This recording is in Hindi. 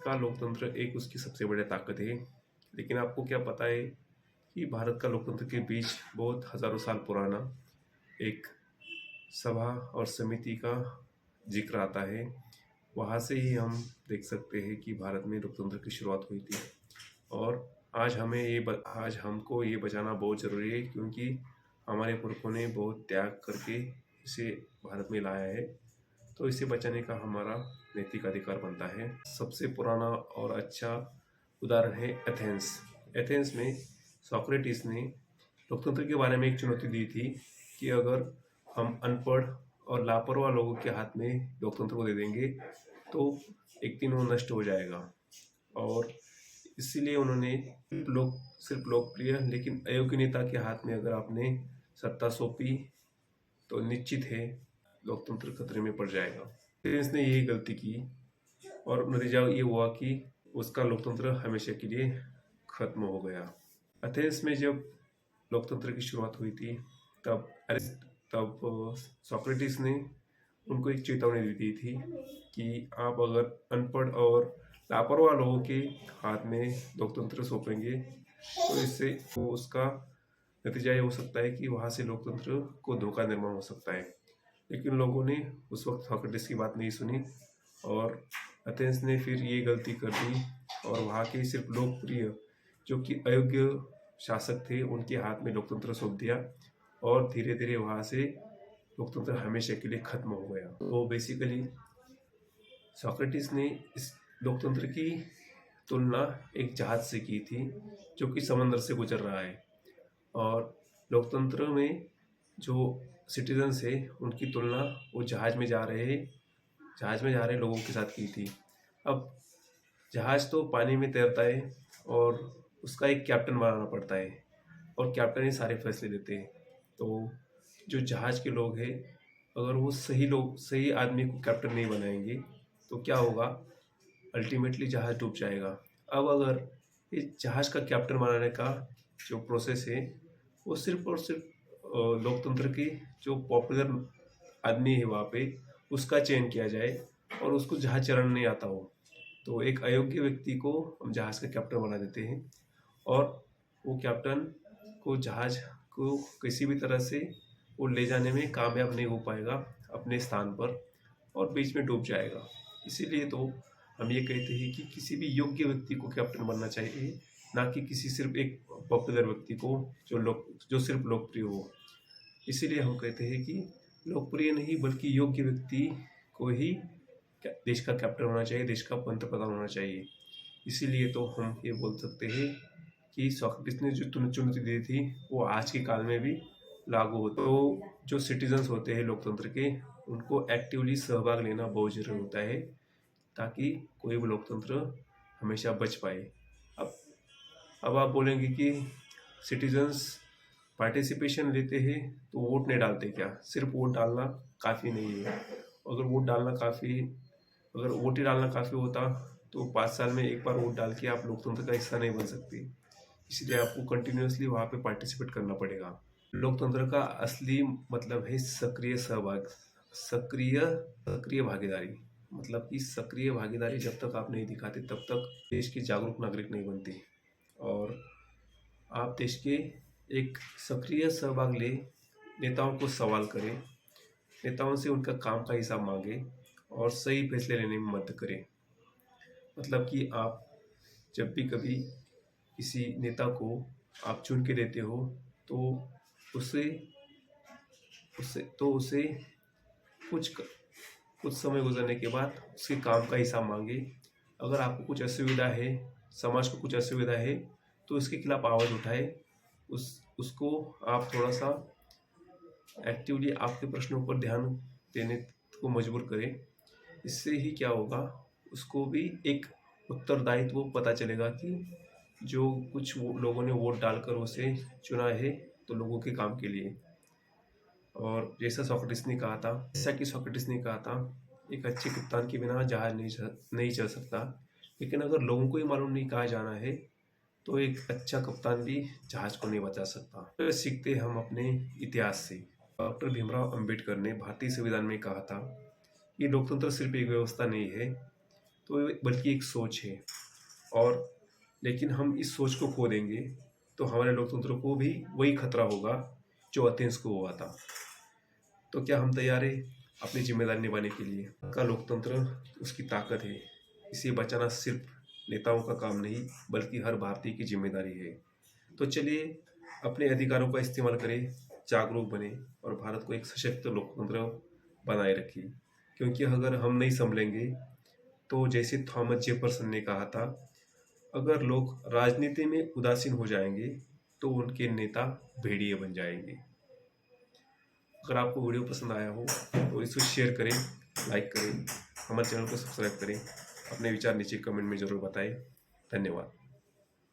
का लोकतंत्र एक उसकी सबसे बड़ी ताकत है। लेकिन आपको क्या पता है कि भारत का लोकतंत्र के बीच बहुत हज़ारों साल पुराना एक सभा और समिति का जिक्र आता है। वहाँ से ही हम देख सकते हैं कि भारत में लोकतंत्र की शुरुआत हुई थी। और आज हमको ये बचाना बहुत ज़रूरी है, क्योंकि हमारे पुरखों ने बहुत त्याग करके इसे भारत में लाया है। तो इसे बचाने का हमारा नैतिक अधिकार बनता है। सबसे पुराना और अच्छा उदाहरण है एथेंस। एथेंस में सोक्रेटिस ने लोकतंत्र के बारे में एक चुनौती दी थी कि अगर हम अनपढ़ और लापरवाह लोगों के हाथ में लोकतंत्र को दे देंगे तो एक दिन वो नष्ट हो जाएगा। और इसीलिए उन्होंने सिर्फ लोकप्रिय लेकिन अयोग्य नेता के हाथ में अगर आपने सत्ता सौंपी तो निश्चित है लोकतंत्र खतरे में पड़ जाएगा। एथेंस ने यही गलती की और नतीजा ये हुआ कि उसका लोकतंत्र हमेशा के लिए खत्म हो गया। एथेंस में जब लोकतंत्र की शुरुआत हुई थी तब तब सोक्रेटिस ने उनको एक चेतावनी दी थी कि आप अगर अनपढ़ और लापरवाह लोगों के हाथ में लोकतंत्र सौंपेंगे तो इससे उसका नतीजा ये हो सकता है कि वहाँ से लोकतंत्र को धोखा निर्माण हो सकता है। लेकिन लोगों ने उस वक्त सोक्रेटिस की बात नहीं सुनी और एथेंस ने फिर ये गलती कर दी और वहाँ के सिर्फ लोकप्रिय जो कि अयोग्य शासक थे उनके हाथ में लोकतंत्र सौंप दिया और धीरे धीरे वहाँ से लोकतंत्र हमेशा के लिए खत्म हो गया। तो बेसिकली सोक्रेटिस ने इस लोकतंत्र की तुलना एक जहाज से की थी जो कि समंदर से गुजर रहा है, और लोकतंत्र में जो सिटीजन्स है उनकी तुलना वो जहाज में जा रहे लोगों के साथ की थी। अब जहाज तो पानी में तैरता है और उसका एक कैप्टन बनाना पड़ता है और कैप्टन ही सारे फैसले लेते हैं। तो जो जहाज के लोग हैं अगर वो सही आदमी को कैप्टन नहीं बनाएंगे तो क्या होगा, अल्टीमेटली जहाज डूब जाएगा। अब अगर इस जहाज का कैप्टन बनाने का जो प्रोसेस है वो सिर्फ और सिर्फ लोकतंत्र की जो पॉपुलर आदमी है वहाँ पे उसका चयन किया जाए और उसको जहाज चलाना नहीं आता हो, तो एक अयोग्य व्यक्ति को हम जहाज का कैप्टन बना देते हैं और वो कैप्टन को जहाज को किसी भी तरह से वो ले जाने में कामयाब नहीं हो पाएगा अपने स्थान पर और बीच में डूब जाएगा। इसीलिए तो हम ये कहते हैं कि किसी भी योग्य व्यक्ति को कैप्टन बनना चाहिए, ना कि किसी सिर्फ एक पॉपुलर व्यक्ति को जो सिर्फ लोकप्रिय हो। इसीलिए हम कहते हैं कि लोकप्रिय नहीं बल्कि योग्य व्यक्ति को ही देश का कैप्टन होना चाहिए, देश का पंतप्रधान होना चाहिए। इसीलिए तो हम ये बोल सकते हैं कि सोक्रेटिस ने जो चुनौती दी थी वो आज के काल में भी लागू हो। तो जो सिटीजन्स होते हैं लोकतंत्र के उनको एक्टिवली सहभाग लेना बहुत जरूरी होता है ताकि कोई भी लोकतंत्र हमेशा बच पाए। अब अब आप बोलेंगे कि सिटीजन्स पार्टिसिपेशन लेते हैं तो वोट नहीं डालते क्या? सिर्फ वोट डालना काफ़ी नहीं है। अगर वोट ही डालना काफ़ी होता तो 5 साल में एक बार वोट डाल के आप लोकतंत्र का हिस्सा नहीं बन सकते। इसलिए आपको कंटिन्यूसली वहाँ पे पार्टिसिपेट करना पड़ेगा। लोकतंत्र का असली मतलब है सक्रिय भागीदारी। मतलब कि सक्रिय भागीदारी जब तक आप नहीं दिखाते तब तक देश के जागरूक नागरिक नहीं बनते। और आप देश के एक सक्रिय सहभाग ले, नेताओं को सवाल करें, नेताओं से उनका काम का हिसाब मांगे और सही फैसले लेने में मदद करें। मतलब कि आप जब भी कभी किसी नेता को आप चुन के देते हो तो उसे कुछ समय गुजरने के बाद उसके काम का हिसाब मांगे। अगर आपको कुछ असुविधा है, समाज को कुछ असुविधा है तो उसके खिलाफ आवाज़ उठाए, उसको आप थोड़ा सा एक्टिवली आपके प्रश्नों पर ध्यान देने को मजबूर करें। इससे ही क्या होगा, उसको भी एक उत्तरदायित्व पता चलेगा कि जो कुछ लोगों ने वोट डालकर उसे चुना है तो लोगों के काम के लिए। और जैसा सोक्रेटिस ने कहा था एक अच्छे कप्तान के बिना जहाज नहीं चल सकता। लेकिन अगर लोगों को ही मालूम नहीं कहाँ जाना है तो एक अच्छा कप्तान भी जहाज को नहीं बचा सकता। तो सीखते हम अपने इतिहास से। डॉक्टर भीमराव अंबेडकर ने भारतीय संविधान में कहा था कि लोकतंत्र सिर्फ एक व्यवस्था नहीं है तो बल्कि एक सोच है। और लेकिन हम इस सोच को खो देंगे तो हमारे लोकतंत्र को भी वही खतरा होगा जो एथेंस को हुआ था। तो क्या हम तैयार हैं अपनी जिम्मेदारी निभाने के लिए? का लोकतंत्र उसकी ताकत है, इसे बचाना सिर्फ नेताओं का काम नहीं बल्कि हर भारतीय की जिम्मेदारी है। तो चलिए अपने अधिकारों का इस्तेमाल करें, जागरूक बने और भारत को एक सशक्त लोकतंत्र बनाए रखिए। क्योंकि अगर हम नहीं संभलेंगे तो जैसे थॉमस जेफरसन ने कहा था, अगर लोग राजनीति में उदासीन हो जाएंगे तो उनके नेता भेड़िए बन जाएंगे। अगर आपको वीडियो पसंद आया हो तो इसको शेयर करें, लाइक करें, हमारे चैनल को सब्सक्राइब करें, अपने विचार नीचे कमेंट में ज़रूर बताएं। धन्यवाद।